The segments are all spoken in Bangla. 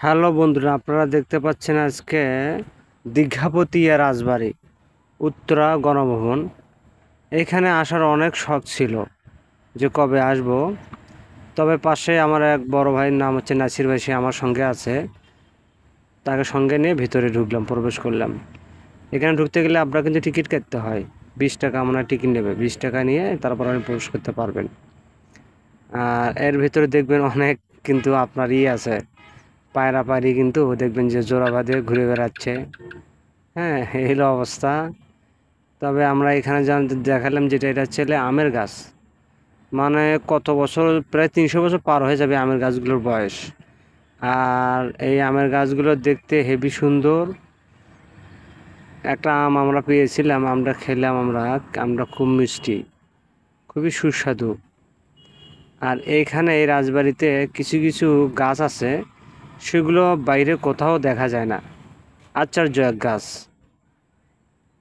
হ্যালো বন্ধুরা, আপনারা দেখতে পাচ্ছেন আজকে দীঘাপতিয়া রাজবাড়ি উত্তরা গণভবন। এখানে আসার অনেক শখ ছিল যে কবে আসব। তবে পাশে আমার এক বড় ভাইয়ের নাম হচ্ছে নাসির ভাই, সে আমার সঙ্গে আছে। তাকে সঙ্গে নিয়ে ভিতরে ঢুকলাম, প্রবেশ করলাম। এখানে ঢুকতে গেলে আপনার কিন্তু টিকিট কাটতে হয়। 20 টাকা আমরা টিকিট নেবে, 20 টাকা নিয়ে তারপর আপনি প্রবেশ করতে পারবেন। আর এর ভিতরে দেখবেন অনেক কিন্তু আপনার আছে, পায়রা পায়রি কিন্তু দেখবেন যে জোড়া বাঁধে ঘুরে বেড়াচ্ছে। হ্যাঁ, এই হলো অবস্থা। তবে আমরা এখানে দেখালাম যেটা, এটা হচ্ছে আমের গাছ। মানে কত বছর, প্রায় 300 বছর পার হয়ে যাবে আমের গাছগুলোর বয়স। আর এই আমের গাছগুলো দেখতে হেবি সুন্দর। একটা আম আমরা পেয়েছিলাম, আমরা খেলাম, আমরা খুব মিষ্টি, খুবই সুস্বাদু। আর এইখানে এই রাজবাড়িতে কিছু কিছু গাছ আছে, সেগুলো বাইরে কোথাও দেখা যায় না। আশ্চর্য এক গাছ,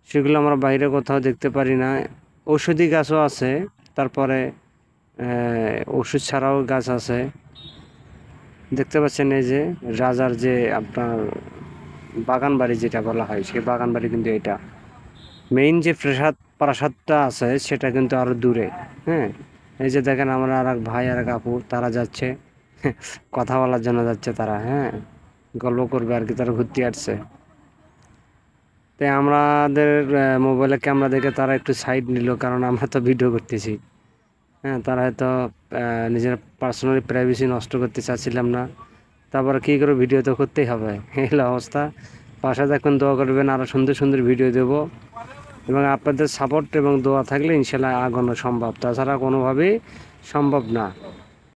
সেগুলো আমরা বাইরে কোথাও দেখতে পারি না। ঔষধি গাছও আছে, তারপরে ওষুধ ছাড়াও গাছ আছে। দেখতে পাচ্ছেন এই যে রাজার যে আপনার বাগান বাড়ি যেটা বলা হয়, সেই বাগান বাড়ি কিন্তু এটা। মেইন যে প্রাসাদটা আছে সেটা কিন্তু আরো দূরে। হ্যাঁ, এই যে দেখেন আমরা আর এক ভাই আর এক আপু, তারা যাচ্ছে কথা বলার জন্য যাচ্ছে তারা। হ্যাঁ, গল্প করবে আর কি, তারা ঘুরতে আসছে। তাই আমাদের মোবাইলে ক্যামেরা দেখে তারা একটু সাইড নিল, কারণ আমরা তো ভিডিও করতেছি। হ্যাঁ, তারা হয়তো নিজের পার্সোনালি প্রাইভেসি নষ্ট করতে চাচ্ছিলাম না। তারপর কী করে, ভিডিও তো করতেই হবে, এই হলো অবস্থা। পাশে দেখুন, দোয়া করবেন, আরও সুন্দর সুন্দর ভিডিও দেবো। এবং আপনাদের সাপোর্ট এবং দোয়া থাকলে ইনশাল্লাহ আগানো সম্ভব, তাছাড়া কোনোভাবেই সম্ভব না।